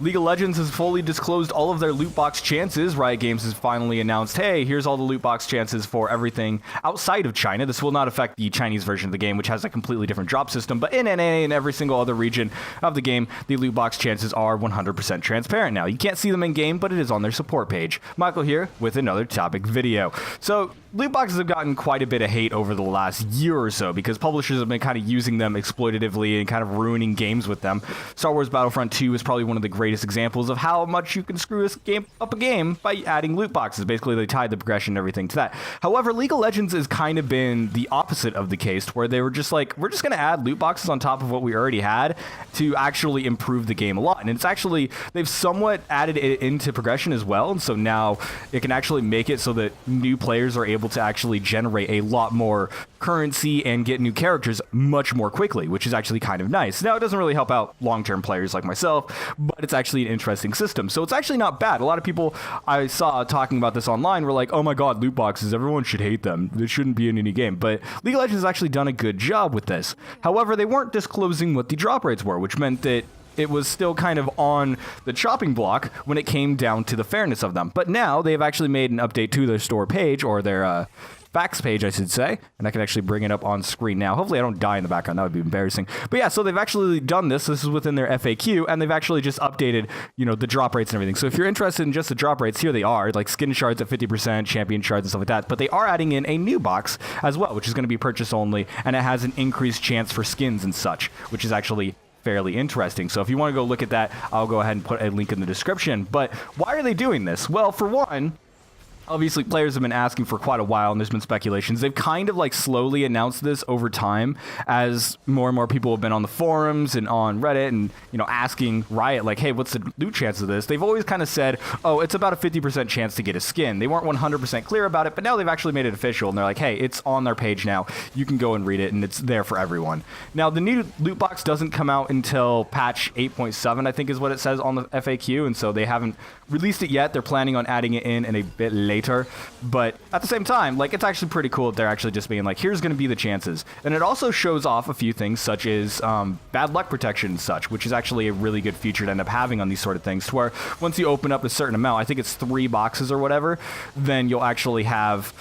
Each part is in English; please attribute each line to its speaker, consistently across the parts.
Speaker 1: League of Legends has fully disclosed all of their loot box chances. Riot Games has finally announced, hey, here's all the loot box chances for everything outside of China. This will not affect the Chinese version of the game, which has a completely different drop system, but in NA and every single other region of the game, the loot box chances are 100% transparent now. You can't see them in game, but it is on their support page. Michael here with another topic video. So loot boxes have gotten quite a bit of hate over the last year or so because publishers have been kind of using them exploitatively and kind of ruining games with them. Star Wars Battlefront 2 is probably one of the greatest examples of how much you can screw up a game by adding loot boxes. Basically, they tied the progression and everything to that. However, League of Legends has kind of been the opposite of the case, where they were just like, we're just going to add loot boxes on top of what we already had to actually improve the game a lot. And it's actually, they've somewhat added it into progression as well. And so now it can actually make it so that new players are able to actually generate a lot more currency and get new characters much more quickly, which is actually kind of nice. Now, it doesn't really help out long-term players like myself, but it's actually an interesting system. So it's actually not bad. A lot of people I saw talking about this online were like, oh my god, loot boxes, everyone should hate them. They shouldn't be in any game. But League of Legends has actually done a good job with this. However, they weren't disclosing what the drop rates were, which meant that it was still kind of on the chopping block when it came down to the fairness of them. But now they've actually made an update to their store page, or their facts page, I should say, and I can actually bring it up on screen now. Hopefully I don't die in the background. That would be embarrassing. But yeah, so they've actually done this. This is within their FAQ, and they've actually just updated, you know, the drop rates and everything. So if you're interested in just the drop rates, here they are, like skin shards at 50%, champion shards and stuff like that. But they are adding in a new box as well, which is going to be purchase only, and it has an increased chance for skins and such, which is actually fairly interesting. So if you want to go look at that, I'll go ahead and put a link in the description. But why are they doing this? Well, for one, obviously, players have been asking for quite a while, and there's been speculations. They've kind of like slowly announced this over time as more and more people have been on the forums and on Reddit and, you know, asking Riot, like, hey, what's the loot chance of this? They've always kind of said, oh, it's about a 50% chance to get a skin. They weren't 100% clear about it, but now they've actually made it official, and they're like, hey, it's on their page now. You can go and read it, and it's there for everyone. Now, the new loot box doesn't come out until patch 8.7, I think is what it says on the FAQ, and so they haven't released it yet. They're planning on adding it in a bit later. But at the same time, like, it's actually pretty cool that they're actually just being like, here's going to be the chances. And it also shows off a few things, such as bad luck protection and such, which is actually a really good feature to end up having on these sort of things, to where once you open up a certain amount, I think it's 3 boxes or whatever, then you'll actually have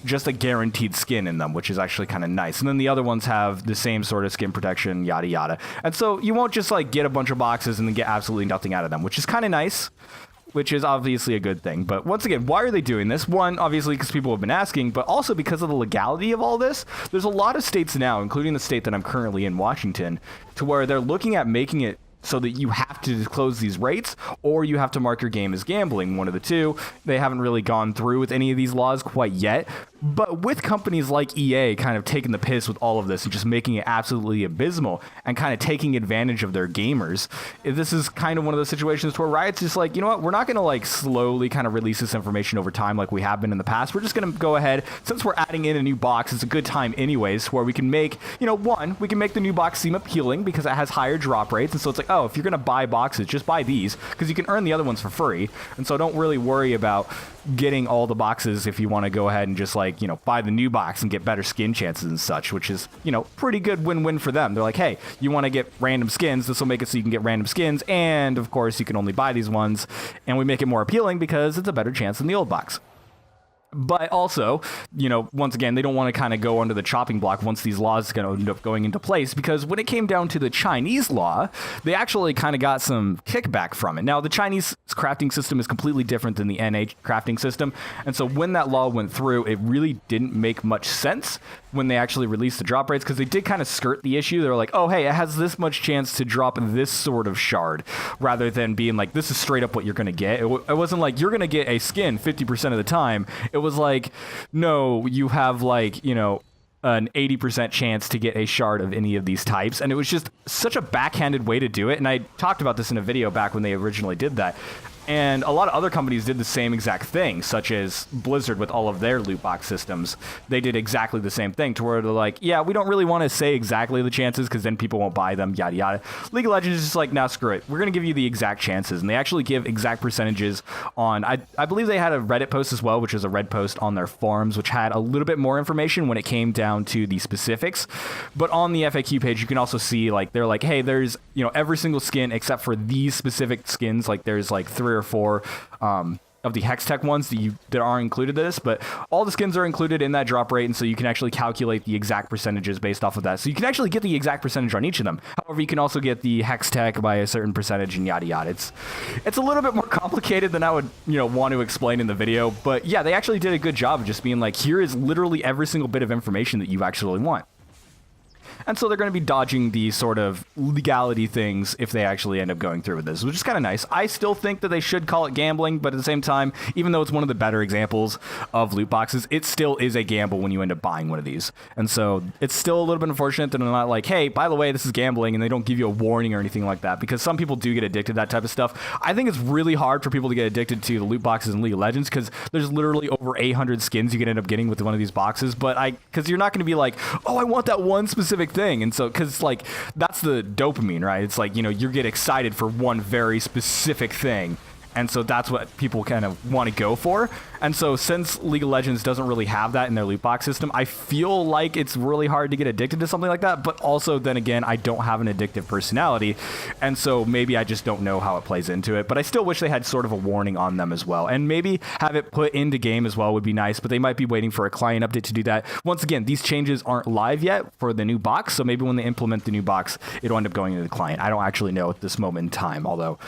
Speaker 1: just a guaranteed skin in them, which is actually kind of nice. And then the other ones have the same sort of skin protection, yada yada. And so you won't just like get a bunch of boxes and then get absolutely nothing out of them, which is kind of nice, which is obviously a good thing. But once again, why are they doing this? One, obviously because people have been asking, but also because of the legality of all this. There's a lot of states now, including the state that I'm currently in, Washington, to where they're looking at making it so that you have to disclose these rates, or you have to mark your game as gambling, one of the two. They haven't really gone through with any of these laws quite yet, but with companies like EA kind of taking the piss with all of this and just making it absolutely abysmal and kind of taking advantage of their gamers, this is kind of one of those situations where Riot's just like, you know what, we're not going to like slowly kind of release this information over time like we have been in the past. We're just going to go ahead, since we're adding in a new box, it's a good time anyways, where we can make, you know, one, we can make the new box seem appealing because it has higher drop rates, and so it's like, oh, if you're going to buy boxes, just buy these, because you can earn the other ones for free, and so don't really worry about getting all the boxes if you want to go ahead and just like, you know, buy the new box and get better skin chances and such, which is, you know, pretty good win-win for them. They're like, hey, you want to get random skins, this will make it so you can get random skins, and of course you can only buy these ones, and we make it more appealing because it's a better chance than the old box. But also, you know, once again, they don't want to kind of go under the chopping block once these laws are going to end up going into place, because when it came down to the Chinese law, they actually kind of got some kickback from it. Now, the Chinese crafting system is completely different than the NA crafting system, and so when that law went through, it really didn't make much sense when they actually released the drop rates, because they did kind of skirt the issue. They were like, oh, hey, it has this much chance to drop this sort of shard, rather than being like, this is straight up what you're going to get. It wasn't like, you're going to get a skin 50% of the time. It was like, no, you have like, you know, an 80% chance to get a shard of any of these types. And it was just such a backhanded way to do it. And I talked about this in a video back when they originally did that. And a lot of other companies did the same exact thing, such as Blizzard with all of their loot box systems. They did exactly the same thing to where they're like, yeah, we don't really want to say exactly the chances because then people won't buy them, yada, yada. League of Legends is just like, nah, screw it. We're going to give you the exact chances. And they actually give exact percentages on, I believe they had a Reddit post as well, which was a red post on their forums, which had a little bit more information when it came down to the specifics. But on the FAQ page, you can also see, like, they're like, hey, there's, you know, every single skin except for these specific skins, like there's like 3 or 4 of the Hex Tech ones that are included in this, but all the skins are included in that drop rate, and so you can actually calculate the exact percentages based off of that. So you can actually get the exact percentage on each of them. However, you can also get the Hex Tech by a certain percentage and yada yada. It's a little bit more complicated than I would, you know, want to explain in the video, but yeah, they actually did a good job of just being like, here is literally every single bit of information that you actually want. And so they're going to be dodging the sort of legality things if they actually end up going through with this, which is kind of nice. I still think that they should call it gambling, but at the same time, even though it's one of the better examples of loot boxes, it still is a gamble when you end up buying one of these. And so it's still a little bit unfortunate that they're not like, hey, by the way, this is gambling, and they don't give you a warning or anything like that, because some people do get addicted to that type of stuff. I think it's really hard for people to get addicted to the loot boxes in League of Legends, because there's literally over 800 skins you can end up getting with one of these boxes, but because you're not going to be like, oh, I want that one specific thing. And so, because like, that's the dopamine, right? It's like, you know, you get excited for one very specific thing. And so that's what people kind of want to go for. And so since League of Legends doesn't really have that in their loot box system, I feel like it's really hard to get addicted to something like that. But also, then again, I don't have an addictive personality. And so maybe I just don't know how it plays into it. But I still wish they had sort of a warning on them as well. And maybe have it put into game as well would be nice. But they might be waiting for a client update to do that. Once again, these changes aren't live yet for the new box. So maybe when they implement the new box, it'll end up going into the client. I don't actually know at this moment in time. Although,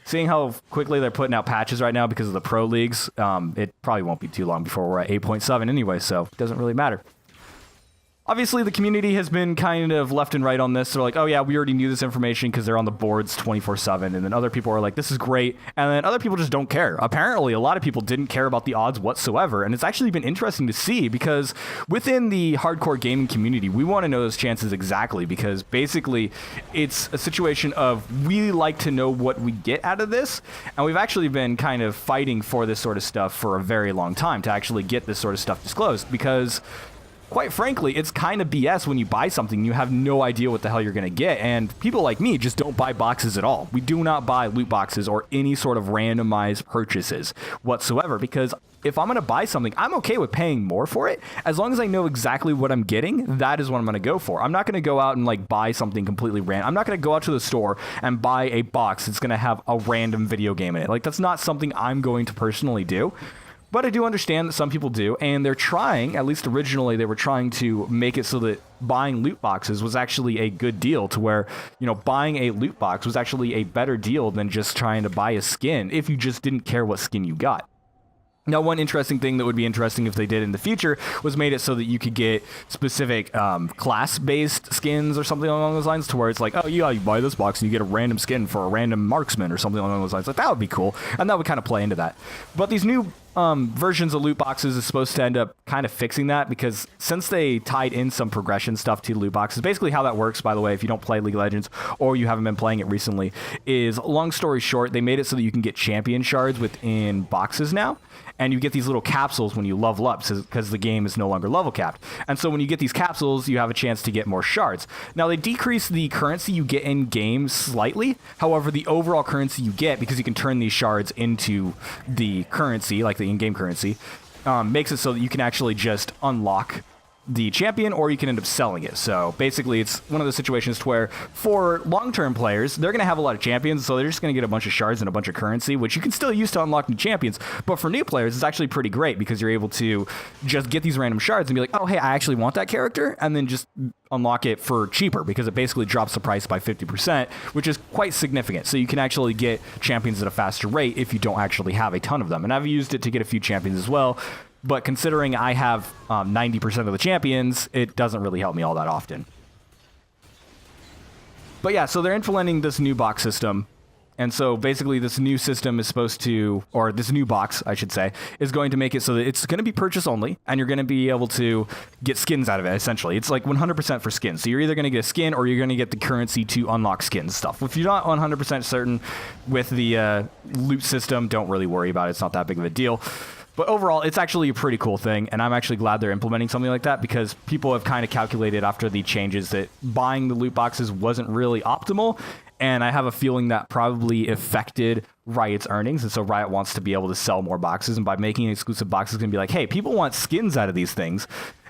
Speaker 1: seeing how quickly they're putting out patches right now because of the pro leagues, it probably won't be too long before we're at 8.7 anyway, so it doesn't really matter. Obviously, the community has been kind of left and right on this. They're like, oh yeah, we already knew this information because they're on the boards 24/7. And then other people are like, this is great. And then other people just don't care. Apparently, a lot of people didn't care about the odds whatsoever. And it's actually been interesting to see because within the hardcore gaming community, we want to know those chances exactly because basically it's a situation of we like to know what we get out of this. And we've actually been kind of fighting for this sort of stuff for a very long time to actually get this sort of stuff disclosed because quite frankly, it's kind of BS when you buy something, you have no idea what the hell you're going to get. And people like me just don't buy boxes at all. We do not buy loot boxes or any sort of randomized purchases whatsoever, because if I'm going to buy something, I'm okay with paying more for it. As long as I know exactly what I'm getting, that is what I'm going to go for. I'm not going to go out and like buy something completely random. I'm not going to go out to the store and buy a box that's going to have a random video game in it. Like, that's not something I'm going to personally do. But I do understand that some people do, and they're trying, at least originally, they were trying to make it so that buying loot boxes was actually a good deal to where, you know, buying a loot box was actually a better deal than just trying to buy a skin if you just didn't care what skin you got. Now, one interesting thing that would be interesting if they did in the future was made it so that you could get specific class-based skins or something along those lines to where it's like, oh, yeah, you buy this box and you get a random skin for a random marksman or something along those lines. Like, that would be cool, and that would kind of play into that. But these new versions of loot boxes is supposed to end up kind of fixing that because since they tied in some progression stuff to the loot boxes, basically how that works, by the way, if you don't play League of Legends or you haven't been playing it recently, is, long story short, they made it so that you can get champion shards within boxes now. And you get these little capsules when you level up because the game is no longer level capped. And so when you get these capsules, you have a chance to get more shards. Now, they decrease the currency you get in game slightly. However, the overall currency you get, because you can turn these shards into the currency, like the in-game currency, makes it so that you can actually just unlock the champion, or you can end up selling it. So basically, it's one of those situations to where for long-term players, they're going to have a lot of champions, so they're just going to get a bunch of shards and a bunch of currency, which you can still use to unlock new champions. But for new players, it's actually pretty great because you're able to just get these random shards and be like, oh, hey, I actually want that character, and then just unlock it for cheaper because it basically drops the price by 50%, which is quite significant. So you can actually get champions at a faster rate if you don't actually have a ton of them. And I've used it to get a few champions as well. But considering I have 90% of the champions, it doesn't really help me all that often. But yeah, so they're implementing this new box system. And so basically this new system is supposed to, or this new box, I should say, is going to make it so that it's going to be purchase only, and you're going to be able to get skins out of it, essentially. It's like 100% for skins. So you're either going to get a skin or you're going to get the currency to unlock skins stuff. If you're not 100% certain with the loot system, don't really worry about it. It's not that big of a deal. But overall, it's actually a pretty cool thing, and I'm actually glad they're implementing something like that because people have kind of calculated after the changes that buying the loot boxes wasn't really optimal, and I have a feeling that probably affected Riot's earnings, and so Riot wants to be able to sell more boxes, and by making exclusive boxes, it's going to be like, hey, people want skins out of these things.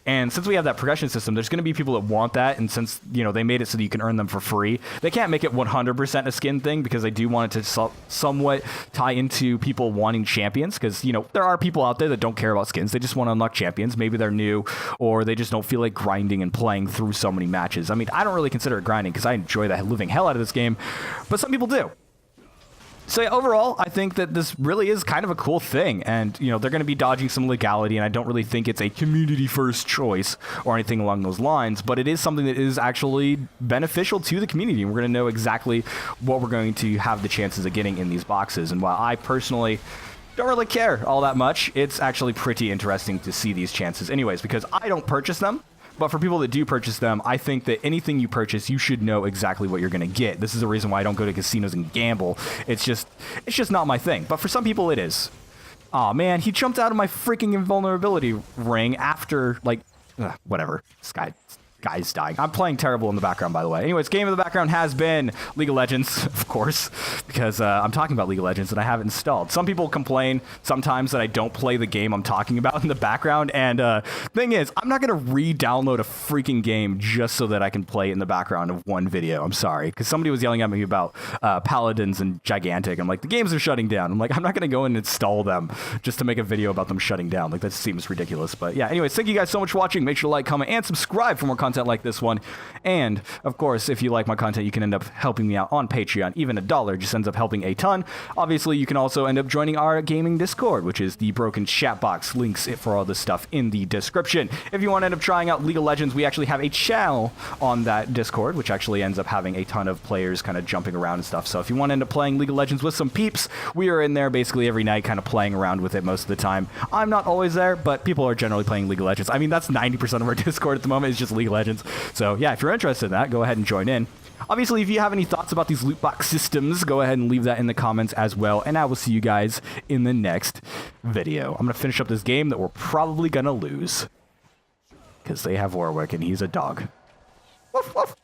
Speaker 1: And since we have that progression system, there's going to be people that want that. And since, you know, they made it so that you can earn them for free, they can't make it 100% a skin thing because they do want it to somewhat tie into people wanting champions. Because, you know, there are people out there that don't care about skins. They just want to unlock champions. Maybe they're new or they just don't feel like grinding and playing through so many matches. I mean, I don't really consider it grinding because I enjoy the living hell out of this game. But some people do. So yeah, overall, I think that this really is kind of a cool thing, and you know they're going to be dodging some legality, and I don't really think it's a community first choice or anything along those lines, but it is something that is actually beneficial to the community, and we're going to know exactly what we're going to have the chances of getting in these boxes. And while I personally don't really care all that much, it's actually pretty interesting to see these chances anyways, because I don't purchase them. But for people that do purchase them, I think that anything you purchase, you should know exactly what you're going to get. This is the reason why I don't go to casinos and gamble. It's just not my thing. But for some people, it is. Aw, man, he jumped out of my freaking invulnerability ring after, like, whatever. This guy's dying. I'm playing terrible in the background, by the way. Anyways, game in the background has been League of Legends, of course, because I'm talking about League of Legends and I have it installed. Some people complain sometimes that I don't play the game I'm talking about in the background, and thing is, I'm not going to re-download a freaking game just so that I can play it in the background of one video. I'm sorry, because somebody was yelling at me about Paladins and Gigantic. I'm like, the games are shutting down. I'm like, I'm not going to go and install them just to make a video about them shutting down. Like, that seems ridiculous. But yeah, anyways, thank you guys so much for watching. Make sure to like, comment, and subscribe for more content like this one. And of course, if you like my content, you can end up helping me out on Patreon. Even $1 just ends up helping a ton. Obviously, you can also end up joining our gaming Discord, which is the broken chat box. Links for all this stuff in the description. If you want to end up trying out League of Legends, we actually have a channel on that Discord, which actually ends up having a ton of players kind of jumping around and stuff. So if you want to end up playing League of Legends with some peeps, we are in there basically every night kind of playing around with it most of the time. I'm not always there, but people are generally playing League of Legends. I mean, that's 90% of our Discord at the moment is just League of Legends. So yeah, if you're interested in that, go ahead and join in. Obviously, if you have any thoughts about these loot box systems, go ahead and leave that in the comments as well. And I will see you guys in the next video. I'm going to finish up this game that we're probably going to lose because they have Warwick and he's a dog. Woof, woof.